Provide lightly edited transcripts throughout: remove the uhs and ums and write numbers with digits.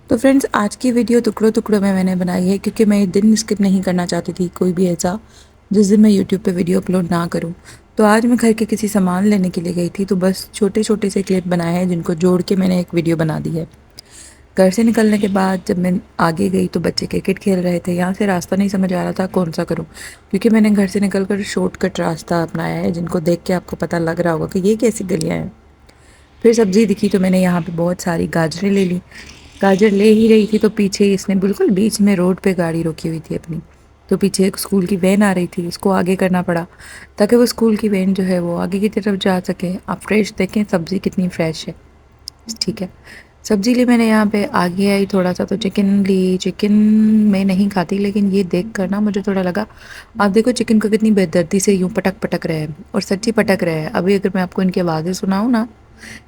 تو فرینڈز آج کی ویڈیو ٹکڑوں ٹکڑوں میں نے بنائی ہے کیونکہ میں یہ دن اسکپ نہیں کرنا چاہتی تھی کوئی بھی ایسا جس دن میں یوٹیوب پہ ویڈیو اپلوڈ نہ کروں۔ تو آج میں گھر کے کسی سامان لینے کے لیے گئی تھی، تو بس چھوٹے چھوٹے سے کلپ بنائے ہیں جن کو جوڑ کے میں نے ایک ویڈیو بنا دی ہے۔ گھر سے نکلنے کے بعد جب میں آگے گئی تو بچے کرکٹ کھیل رہے تھے، یہاں سے راستہ نہیں سمجھ آ رہا تھا کون سا کروں، کیونکہ میں نے گھر سے نکل کر شارٹ کٹ راستہ اپنایا ہے جن کو دیکھ کے آپ کو پتہ لگ رہا ہوگا کہ یہ کیسی گلیاں ہیں۔ پھر سبزی دکھی تو میں نے یہاں پہ بہت ساری گاجریں لے لی۔ گاجر لے ہی رہی تھی تو پیچھے اس نے بالکل بیچ میں روڈ پہ گاڑی روکی ہوئی تھی اپنی، تو پیچھے ایک اسکول کی وین آ رہی تھی، اس کو آگے کرنا پڑا تاکہ وہ اسکول کی وین جو ہے وہ آگے کی طرف جا سکے۔ آپ فریش دیکھیں سبزی کتنی فریش ہے، ٹھیک ہے۔ سبزی لی میں نے، یہاں پہ آگے آئی تھوڑا سا تو چکن لی۔ چکن میں نہیں کھاتی لیکن یہ دیکھ کر نا مجھے تھوڑا لگا، آپ دیکھو چکن کو کتنی بے دردی سے یوں پٹک پٹک رہے ہیں، اور سچی پٹک رہے ہیں۔ ابھی اگر میں آپ کو ان کی آوازیں سناؤں نا،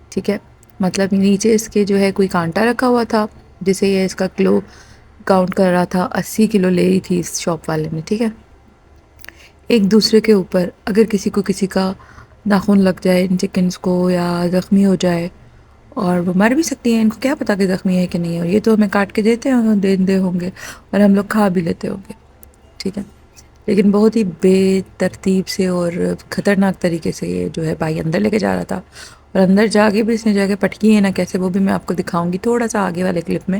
ٹھیک ہے، مطلب نیچے اس کے جو ہے کوئی کانٹا رکھا ہوا تھا جسے یہ اس کا کلو کاؤنٹ کر رہا تھا، 80 کلو لے رہی تھی اس شاپ والے نے، ٹھیک ہے۔ ایک دوسرے کے اوپر اگر کسی کو کسی کا ناخن لگ جائے ان چکنز کو یا زخمی ہو جائے، اور وہ مر بھی سکتی ہیں، ان کو کیا پتا کہ زخمی ہے کہ نہیں ہے، اور یہ تو ہمیں کاٹ کے دیتے ہوں گے اور ہم لوگ کھا بھی لیتے ہوں گے، ٹھیک ہے۔ لیکن بہت ہی بے ترتیب سے اور خطرناک طریقے سے یہ جو ہے بھائی اندر لے کے جا رہا تھا، اور اندر جا کے بھی اس نے جا کے پٹکی ہے نا کیسے، وہ بھی میں آپ کو دکھاؤں گی تھوڑا سا آگے والے کلپ میں،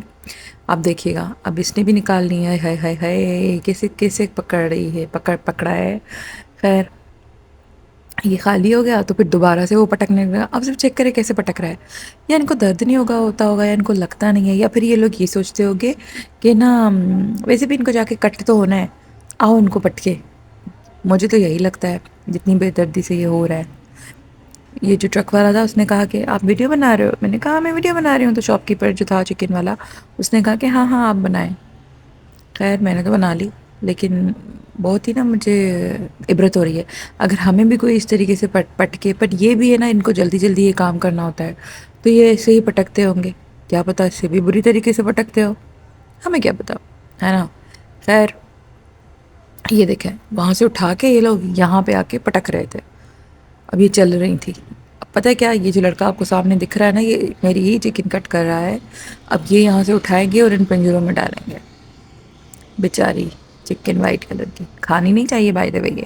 آپ دیکھیے گا۔ اب اس نے بھی نکالنی ہے، ہائے ہائے ہائے کیسے کیسے پکڑ رہی ہے، پکڑا ہے۔ خیر یہ خالی ہو گیا تو پھر دوبارہ سے وہ پٹکنے لگا۔ اب صرف چیک کرے کیسے پٹک رہا ہے، یا ان کو درد نہیں ہوتا ہوگا، یا ان کو لگتا نہیں ہے، یا پھر یہ لوگ یہ سوچتے ہوگے کہ نا ویسے بھی ان کو جا کے کٹ تو ہونا ہے، آؤ ان کو پٹکے۔ مجھے تو یہی لگتا ہے جتنی بے دردی سے یہ ہو رہا ہے۔ یہ جو ٹرک والا تھا اس نے کہا کہ آپ ویڈیو بنا رہے ہو، میں نے کہا میں ویڈیو بنا رہی ہوں، تو شاپ کیپر جو تھا چکن والا اس نے کہا کہ ہاں ہاں آپ بنائیں۔ خیر میں نے تو بنا لی، لیکن بہت ہی نا مجھے عبرت ہو رہی ہے اگر ہمیں بھی کوئی اس طریقے سے پٹکے، پر یہ بھی ہے نا ان کو جلدی جلدی یہ کام کرنا ہوتا ہے تو یہ ایسے ہی پٹکتے ہوں گے، کیا پتا اس سے بھی بری طریقے سے پٹکتے ہو، ہمیں کیا پتا، ہے نا۔ خیر یہ دیکھیں وہاں سے اٹھا کے یہ لوگ یہاں پہ آ کے پٹک رہے تھے، اب یہ چل رہی تھی۔ اب پتہ ہے کیا، یہ جو لڑکا آپ کو سامنے دکھ رہا ہے نا، یہ میری ہی چکن کٹ کر رہا ہے، اب یہ یہاں سے اٹھائیں گے اور ان پنجروں میں ڈالیں گے۔ بیچاری چکن وائٹ کلر کی کھانی نہیں چاہیے، بائی دا وے یہ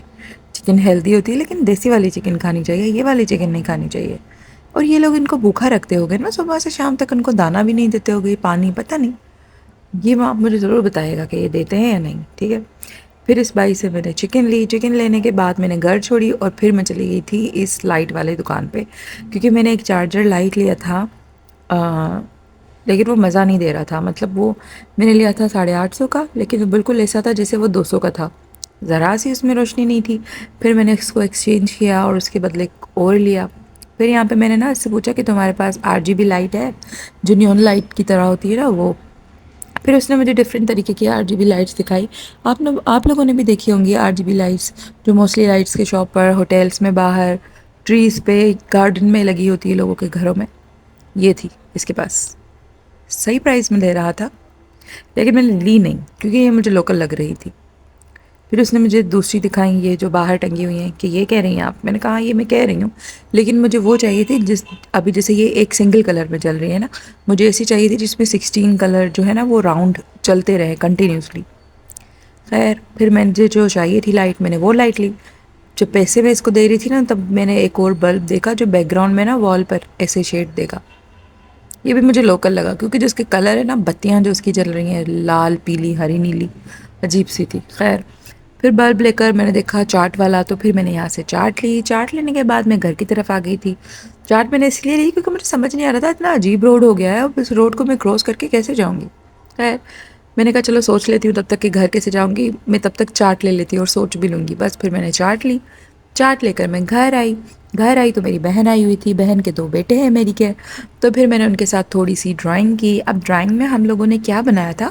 چکن ہیلدی ہوتی ہے لیکن دیسی والی چکن کھانی چاہیے، یہ والی چکن نہیں کھانی چاہیے۔ اور یہ لوگ ان کو بھوکا رکھتے ہوگے نا، صبح سے شام تک ان کو دانا بھی نہیں دیتے ہوگے، پانی پتہ نہیں، یہ آپ مجھے ضرور بتائے گا کہ یہ دیتے ہیں یا نہیں، ٹھیک ہے۔ پھر اس بھائی سے میں نے چکن لی، چکن لینے کے بعد میں نے گھر چھوڑی اور پھر میں چلی گئی تھی اس لائٹ والے دکان پہ، کیونکہ میں نے ایک چارجر لائٹ لیا تھا، لیکن وہ مزہ نہیں دے رہا تھا، مطلب وہ میں نے لیا تھا 850 کا، لیکن وہ بالکل ایسا تھا جیسے وہ 200 کا تھا، ذرا سی اس میں روشنی نہیں تھی۔ پھر میں نے اس کو ایکسچینج کیا اور اس کے بدلے اور لیا۔ پھر یہاں پہ میں نے نا اس سے پوچھا کہ تمہارے پاس RGB لائٹ ہے جو نیون لائٹ کی طرح ہوتی ہے نا وہ، پھر اس نے مجھے ڈیفرنٹ طریقے کی RGB لائٹس دکھائی۔ آپ لوگوں نے بھی دیکھی ہوں گی RGB لائٹس، جو موسٹلی لائٹس کے شاپ پر، ہوٹلس میں، باہر ٹریز پہ، گارڈن میں لگی ہوتی ہے لوگوں کے گھروں میں، یہ تھی اس کے پاس، صحیح پرائس میں دے رہا تھا لیکن میں نے لی نہیں کیونکہ یہ مجھے لوکل لگ رہی تھی۔ پھر اس نے مجھے دوسری دکھائیں، یہ جو باہر ٹنگی ہوئی ہیں، کہ یہ کہہ رہی ہیں آپ، میں نے کہا یہ میں کہہ رہی ہوں لیکن مجھے وہ چاہیے تھی ابھی جیسے یہ ایک سنگل کلر میں چل رہی ہے نا، مجھے ایسی چاہیے تھی جس میں 16 کلر جو ہے نا وہ راؤنڈ چلتے رہے کنٹینیوسلی۔ خیر پھر میں نے جو چاہیے تھی لائٹ، میں نے وہ لائٹ لی۔ جب پیسے میں اس کو دے رہی تھی نا، تب میں نے ایک اور بلب دیکھا جو بیک گراؤنڈ میں نا وال پر ایسے شیڈ دے گا، یہ بھی مجھے لوکل لگا کیونکہ جو اس کے کلر ہے نا، بتیاں جو اس کی جل رہی ہیں لال پیلی ہری نیلی، عجیب سی تھی۔ خیر پھر بلب لے کر میں نے دیکھا چاٹ والا، تو پھر میں نے یہاں سے چاٹ لی۔ چاٹ لینے کے بعد میں گھر کی طرف آ گئی تھی۔ چاٹ میں نے اس لیے لی کیونکہ مجھے سمجھ نہیں آ رہا تھا، اتنا عجیب روڈ ہو گیا ہے، اب اس روڈ کو میں کراس کر کے کیسے جاؤں گی۔ خیر میں نے کہا چلو سوچ لیتی ہوں تب تک کہ گھر کیسے جاؤں گی، میں تب تک چاٹ لے لیتی اور سوچ بھی لوں گی۔ بس پھر میں نے چاٹ لی، چاٹ لے کر میں گھر آئی تو میری بہن آئی ہوئی تھی، بہن کے 2 بیٹے ہیں میری کے، تو پھر میں نے ان کے ساتھ تھوڑی سی ڈرائنگ کی۔ اب ڈرائنگ میں ہم لوگوں نے کیا بنایا تھا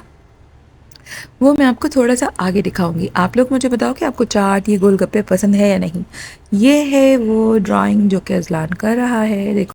وہ میں آپ کو تھوڑا سا آگے دکھاؤں گی۔ آپ لوگ مجھے بتاؤ کہ آپ کو چاٹ یہ گول گپے پسند ہے یا نہیں۔ یہ ہے وہ ڈرائنگ جو کہ اذلان کر رہا ہے، دیکھو